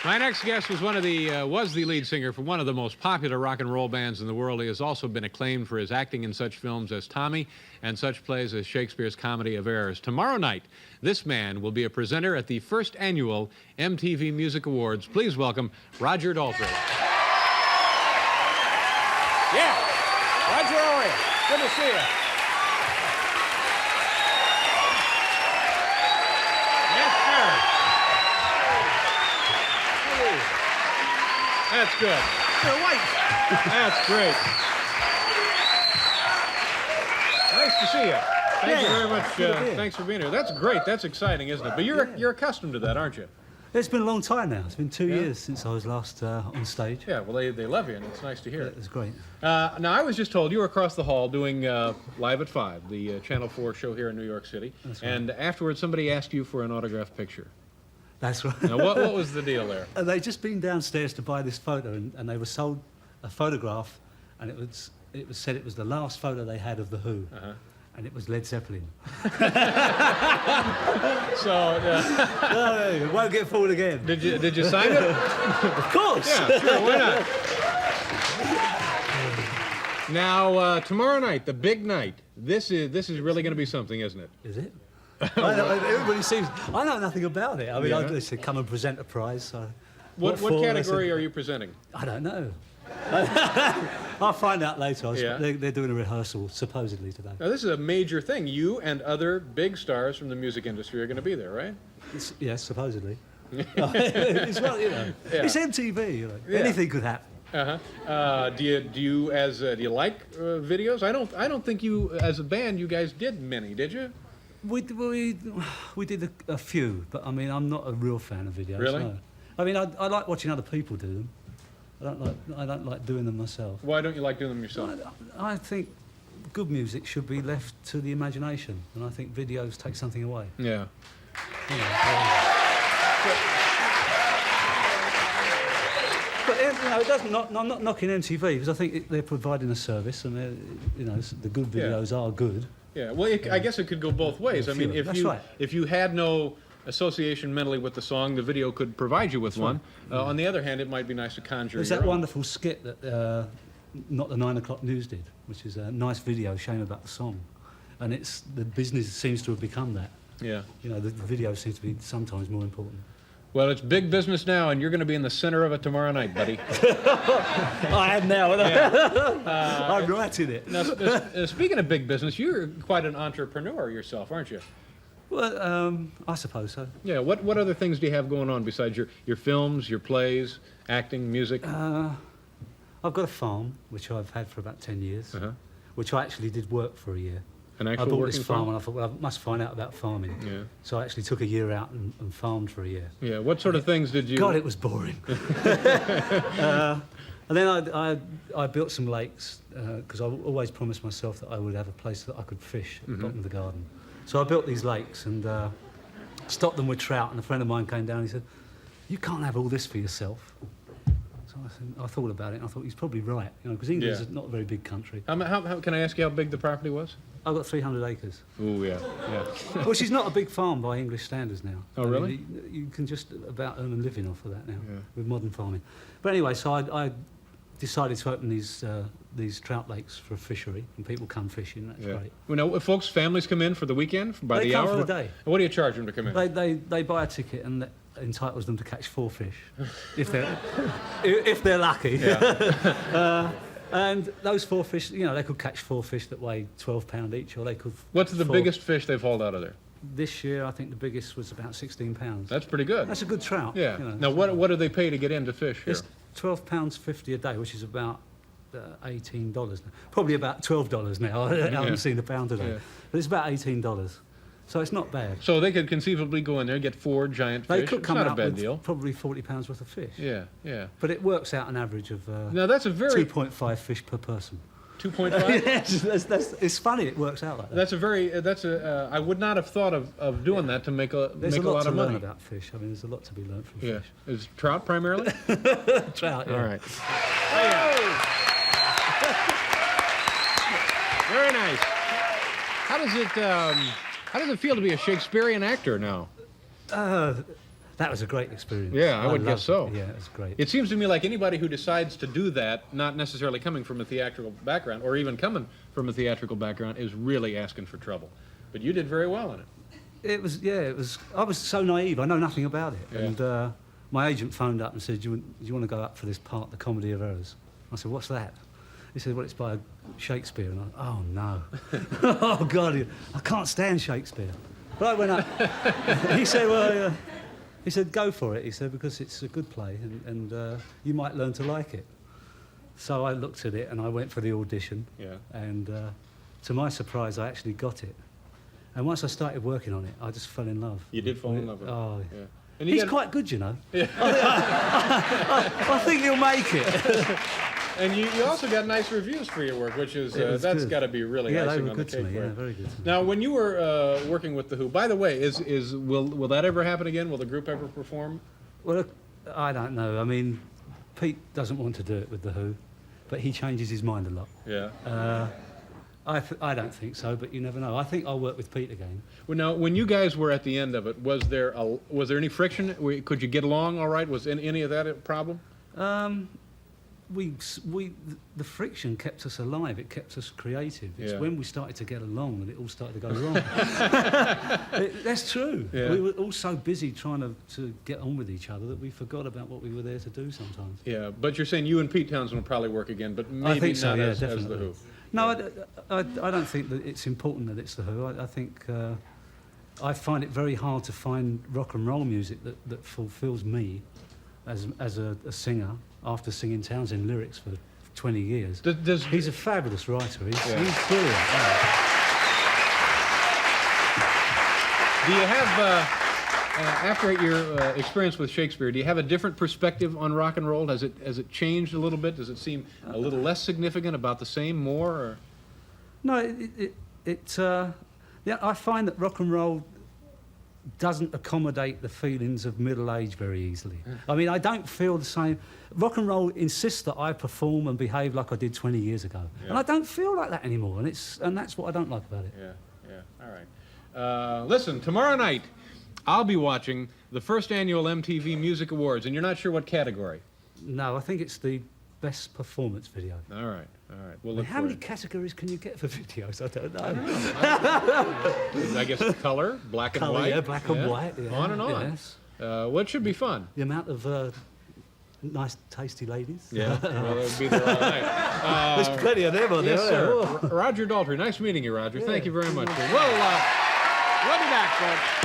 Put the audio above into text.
My next guest was the lead singer for one of the most popular rock and roll bands in the world. He has also been acclaimed for his acting in such films as Tommy and such plays as Shakespeare's Comedy of Errors. Tomorrow night, this man will be a presenter at the first annual MTV Music Awards. Please welcome Roger Daltrey. Yeah. Roger, how are you? Good to see you. That's good. You're white. That's great. Nice to see you. Thank you very much. Thanks for being here. That's great. That's exciting, isn't it? But you're accustomed to that, aren't you? It's been a long time now. It's been 2 years since I was last on stage. Yeah, well, they love you, and it's nice to hear. It was great. Now, I was just told you were across the hall doing Live at 5, the Channel 4 show here in New York City. That's right. And afterwards, somebody asked you for an autographed picture. That's right. Now, what was the deal there? They'd just been downstairs to buy this photo, and they were sold a photograph, and it was said it was the last photo they had of The Who. And it was Led Zeppelin. So, No, it won't get fooled again. did you sign it? Of course. Yeah, sure, why not? Now, tomorrow night, the big night. This is really going to be something, isn't it? Is it? Everybody seems. I know nothing about it. I mean, Yeah. they said come and present a prize. So What for? category are you presenting? I don't know. I'll find out later. Yeah. They're doing a rehearsal supposedly today. Now, this is a major thing. You and other big stars from the music industry are going to be there, right? Yes, supposedly. It's well, you know, it's MTV. You know, anything could happen. Do you like videos? I don't think you, as a band, you guys did many, did you? We did a few, but I mean, I'm not a real fan of videos. Really? No. I mean, I like watching other people do them. I don't like doing them myself. Why don't you like doing them yourself? I think good music should be left to the imagination, and I think videos take something away. Yeah. You know, but you know, it doesn't. I'm not knocking MTV because I think they're providing a service, and you know, the good videos are good. Yeah. Well, I guess it could go both ways. I mean, if you had no association mentally with the song, the video could provide you with one. On the other hand, it might be nice to conjure. There's that wonderful skit that Not the 9 o'clock News did, which is a nice video showing about the song, and the business seems to have become that. Yeah. You know, the video seems to be sometimes more important. Well, it's big business now, and you're going to be in the center of it tomorrow night, buddy. I am now. I'm right in it. Now, speaking of big business, you're quite an entrepreneur yourself, aren't you? Well, I suppose so. Yeah. What other things do you have going on besides your films, your plays, acting, music? I've got a farm, which I've had for about 10 years, which I actually did work for a year. An actual I bought working this farm, and I thought, well, I must find out about farming. Yeah. So I actually took a year out and farmed for a year. Yeah. What sort of things did you... God, it was boring. And then I built some lakes, because I always promised myself that I would have a place that I could fish at the bottom of the garden. So I built these lakes and stocked them with trout, and a friend of mine came down and he said, "You can't have all this for yourself." So I thought about it, and I thought he's probably right, you know, because England's not a very big country. How can I ask you how big the property was? I've got 300 acres. Oh, yeah. Which is not a big farm by English standards now. Oh, really? I mean, you can just about earn a living off of that now with modern farming. But anyway, so I decided to open these trout lakes for a fishery, and people come fishing. That's great. Well, now, if families come in for the weekend, by They the come hour? for the day. What do you charge them to come in? They buy a ticket, and that entitles them to catch 4 fish, if they're lucky. Yeah. And those 4 fish, you know, they could catch 4 fish that weigh £12 each, or they could. What's the biggest fish they've hauled out of there? This year, I think the biggest was about £16. That's pretty good. That's a good trout. Yeah. You know, now, what do they pay to get in to fish here? It's £12.50 a day, which is about $18 now. Probably about $12 now. I haven't seen the pound today, but it's about $18. So it's not bad. So they could conceivably go in there and get 4 giant fish. They could come it's not out a bad with deal. probably £40 worth of fish. Yeah. But it works out an average of Now that's a very 2.5 fish per person. 2.5. Yes, it's funny. It works out like that. I would not have thought of doing that to make a lot of money. There's a lot to learn about fish. I mean, there's a lot to be learned from fish. Is trout primarily? Trout. Yeah. All right. Very nice. How does it feel to be a Shakespearean actor now? that was a great experience. Yeah, I would loved guess so. it. Yeah, it was great. It seems to me like anybody who decides to do that, not necessarily coming from a theatrical background, or even coming from a theatrical background, is really asking for trouble. But you did very well in it. It was, yeah, it was. I was so naive. I know nothing about it. Yeah. And my agent phoned up and said, do you want to go up for this part, The Comedy of Errors? I said, what's that? He said, well, it's by Shakespeare. And I, oh, no. Oh, God, I can't stand Shakespeare. But I went up. He said, well, he said, go for it. He said, because it's a good play and you might learn to like it. So I looked at it and I went for the audition. Yeah. And to my surprise, I actually got it. And once I started working on it, I just fell in love. You did fall in love with it. Oh, Yeah. And you he's got- quite good, you know. Yeah. I think he'll make it. And you also got nice reviews for your work, which is, It was that's good. got to be really Yeah, they icing were on the good to cake me. for Yeah, you. very good to me. Now, when you were working with The Who, by the way, will that ever happen again? Will the group ever perform? Well, look, I don't know. I mean, Pete doesn't want to do it with The Who, but he changes his mind a lot. Yeah. I don't think so, but you never know. I think I'll work with Pete again. Well, now, when you guys were at the end of it, was there any friction? Could you get along all right? Was any of that a problem? The friction kept us alive. It kept us creative. It's Yeah. when we started to get along that it all started to go wrong. That's true. Yeah. We were all so busy trying to get on with each other that we forgot about what we were there to do sometimes. Yeah, but you're saying you and Pete Townsend will probably work again, but maybe I think so, not yeah, as The definitely. Who. No, I don't think that it's important that it's The Who. I think I find it very hard to find rock and roll music that fulfills me as a singer after singing Townsend lyrics for 20 years. He's a fabulous writer. He's brilliant. Yeah. Do you have, after your experience with Shakespeare, do you have a different perspective on rock and roll? Has it changed a little bit? Does it seem a little less significant, about the same, more? Or? No, yeah, I find that rock and roll doesn't accommodate the feelings of middle age very easily. I mean, I don't feel the same. Rock and roll insists that I perform and behave like I did 20 years ago. Yeah. And I don't feel like that anymore, and that's what I don't like about it. Yeah, all right. Listen, tomorrow night, I'll be watching the first annual MTV Music Awards, and you're not sure what category? No, I think it's the best performance video. All right. We'll I mean, look how for many it. categories can you get for videos? I don't know. I guess color, black and Colour, white. yeah, black and white. Yeah, On and on. Yes. Well, it should be fun. The amount of nice, tasty ladies. Yeah, well, it'll be there all night. There's plenty of them on Yes, there. sir. Roger Daltrey. Nice meeting you, Roger. Thank you very much. Well, we'll be back, folks.